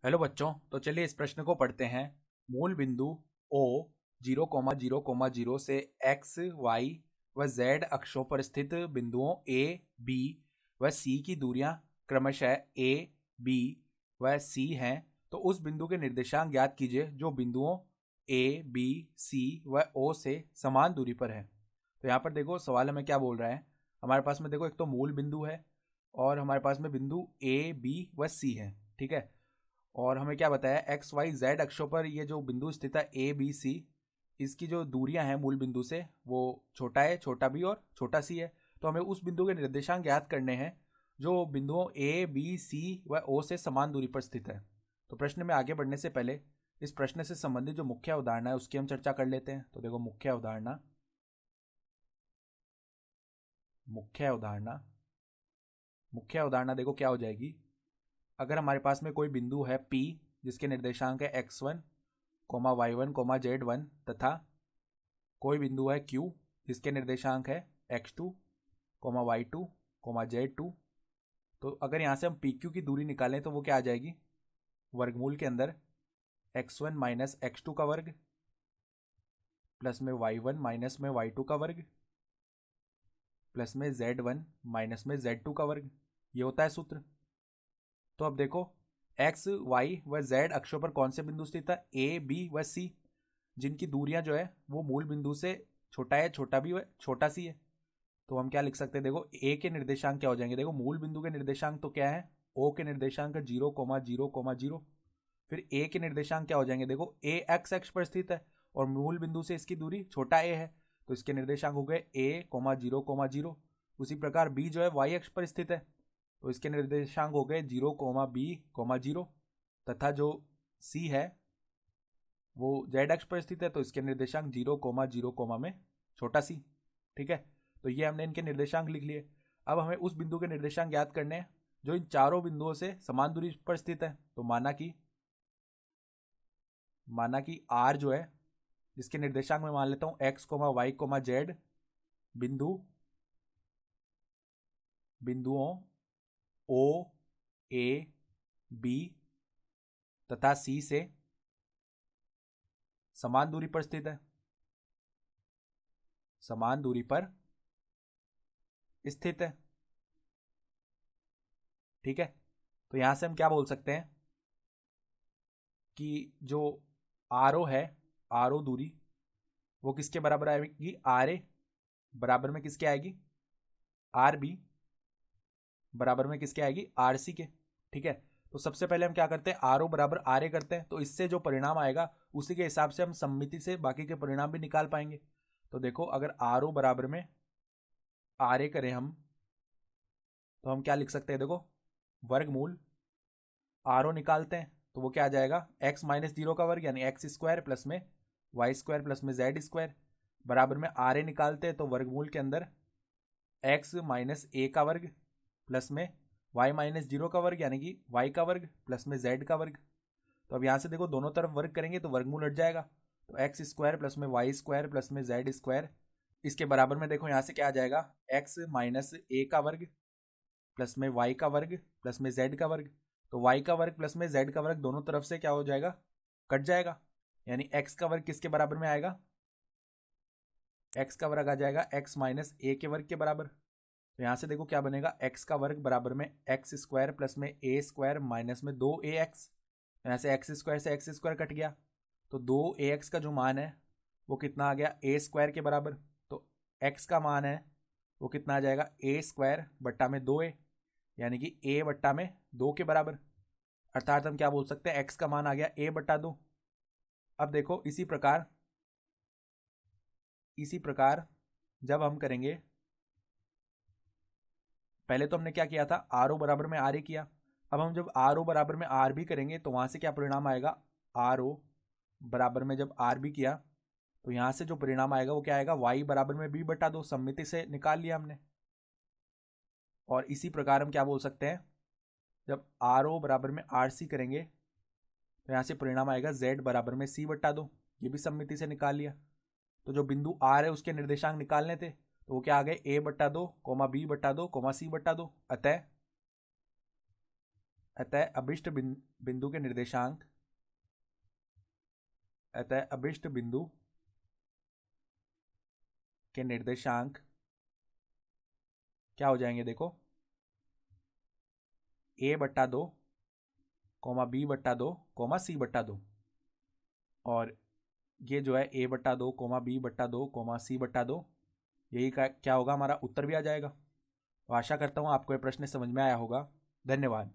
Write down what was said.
Hello बच्चों, तो चलिए इस प्रश्न को पढ़ते हैं। मूल बिंदु O 0,0,0 से x, y व z अक्षों पर स्थित बिंदुओं A, B व C की दूरियां क्रमशः A, B व C हैं। तो उस बिंदु के निर्देशांक ज्ञात कीजिए जो बिंदुओं A, B, C व O से समान दूरी पर है। तो यहाँ पर देखो सवाल हमें क्या बोल रहा है। हमारे पास में देखो एक तो मूल बिंदु है और हमारे पास में बिंदु A, B व C है। ठीक है। और हमें क्या बताया, एक्स वाई जेड अक्षों पर ये जो बिंदु स्थित है ए बी सी, इसकी जो दूरियां हैं मूल बिंदु से वो छोटा है, छोटा बी और छोटा सी है। तो हमें उस बिंदु के निर्देशांक ज्ञात करने हैं जो बिंदुओं ए बी सी व ओ से समान दूरी पर स्थित है। तो प्रश्न में आगे बढ़ने से पहले इस प्रश्न से संबंधित जो मुख्य अवधारणा है उसकी हम चर्चा कर लेते हैं। तो देखो मुख्य अवधारणा मुख्य अवधारणा देखो क्या हो जाएगी। अगर हमारे पास में कोई बिंदु है P जिसके निर्देशांक है x1, y1, z1 तथा कोई बिंदु है Q जिसके निर्देशांक है x2, y2, z2। तो अगर यहाँ से हम PQ की दूरी निकालें तो वो क्या आ जाएगी, वर्गमूल के अंदर x1 माइनस x2 का वर्ग प्लस में y1 माइनस में y2 का वर्ग प्लस में z1 माइनस में z2 का वर्ग, ये होता है सूत्र। तो अब देखो एक्स वाई व जेड अक्षों पर कौन से बिंदु स्थित है, ए बी व सी, जिनकी दूरियां जो है वो मूल बिंदु से छोटा है, छोटा भी है, छोटा सी है। तो हम क्या लिख सकते हैं, देखो ए के निर्देशांक क्या हो जाएंगे। देखो मूल बिंदु के निर्देशांक तो क्या है, ओ के निर्देशांक 0,0,0। फिर ए के निर्देशांक क्या हो जाएंगे, देखो ए एक्स एक्स पर स्थित है और मूल बिंदु से इसकी दूरी छोटा ए है, तो इसके निर्देशांक हो गए a,0,0। उसी प्रकार बी जो है वाई एक्स पर स्थित है तो इसके निर्देशांक हो गए 0,b,0। तथा जो सी है वो जेड एक्स पर स्थित है तो इसके निर्देशांक 0,0 में छोटा सी। ठीक है। तो ये हमने इनके निर्देशांक लिख लिए। अब हमें उस बिंदु के निर्देशांक ज्ञात करने हैं जो इन चारों बिंदुओं से समान दूरी पर स्थित है। तो माना कि आर जो है, जिसके निर्देशांक में मान लेता हूं एक्स, वाई, जेड, बिंदुओं ओ, ए, बी तथा सी से समान दूरी पर स्थित है, समान दूरी पर स्थित है। ठीक है। तो यहां से हम क्या बोल सकते हैं कि जो आर ओ है, आर ओ दूरी वो किसके बराबर आएगी, आर ए बराबर में किसके आएगी, आर बी बराबर में किसके आएगी, आर सी के। ठीक है। तो सबसे पहले हम क्या करते हैं, आर ओ बराबर आर ए करते हैं। तो इससे जो परिणाम आएगा उसी के हिसाब से हम सम्मिति से बाकी के परिणाम भी निकाल पाएंगे। तो देखो अगर आर ओ बराबर में आर ए करें हम, तो हम क्या लिख सकते हैं, देखो वर्गमूल आर ओ निकालते हैं तो वो क्या आ जाएगा, एक्स माइनस जीरो का वर्ग यानी एक्स स्क्वायर प्लस में वाई स्क्वायर प्लस में जेड स्क्वायर बराबर में आर ए निकालते हैं तो वर्गमूल के अंदर एक्स माइनस ए का वर्ग प्लस में वाई माइनस जीरो का वर्ग यानी कि वाई का वर्ग प्लस में जेड का वर्ग। तो अब यहाँ से देखो दोनों तरफ वर्ग करेंगे तो वर्गमूल हट जाएगा। तो एक्स स्क्वायर प्लस में वाई स्क्वायर प्लस में जेड स्क्वायर, इसके बराबर में देखो यहाँ से क्या आ जाएगा, एक्स माइनस ए का वर्ग प्लस में वाई का वर्ग प्लस में जेड का वर्ग। तो वाई का वर्ग प्लस में जेड का वर्ग दोनों तरफ से क्या हो जाएगा, कट जाएगा। यानी एक्स का वर्ग किसके बराबर में आएगा, एक्स का वर्ग आ जाएगा एक्स माइनस ए के वर्ग के बराबर। तो यहाँ से देखो क्या बनेगा, एक्स का वर्ग बराबर में एक्स स्क्वायर प्लस में ए स्क्वायर माइनस में 2ax। यहाँ से एक्स स्क्वायर कट गया तो 2ax का जो मान है वो कितना आ गया, ए स्क्वायर के बराबर। तो एक्स का मान है वो कितना आ जाएगा, ए स्क्वायर बट्टा में 2a, यानी कि ए बट्टा में 2 के बराबर। अर्थात हम क्या बोल सकते हैं, एक्स का मान आ गया ए बट्टा 2। अब देखो इसी प्रकार जब हम करेंगे, पहले तो हमने क्या किया था, आर ओ बराबर में आर ए किया। अब हम जब आर ओ बराबर में आर बी करेंगे तो वहां से क्या परिणाम आएगा, आर ओ बराबर में जब आर बी किया तो यहां से जो परिणाम आएगा वो क्या आएगा, वाई बराबर में बी बटा 2, सम्मिति से निकाल लिया हमने। और इसी प्रकार हम क्या बोल सकते हैं, जब आर ओ बराबर में आर सी करेंगे तो यहाँ से परिणाम आएगा जेड बराबर में सी बट्टा 2, ये भी सम्मिति से निकाल लिया। तो जो बिंदु आर है उसके निर्देशांक निकालने थे तो वो क्या आ गए, ए बट्टा 2, बी बट्टा 2, सी बट्टा 2। अतः अतः अभिष्ट बिंदु के निर्देशांक, अतः अभिष्ट बिंदु के निर्देशांक क्या हो जाएंगे? देखो, a/2, b/2, c/2, और ये जो है a/2, b/2, c/2, यही का क्या होगा? हमारा उत्तर भी आ जाएगा। तो आशा करता हूँ आपको ये प्रश्न समझ में आया होगा। धन्यवाद।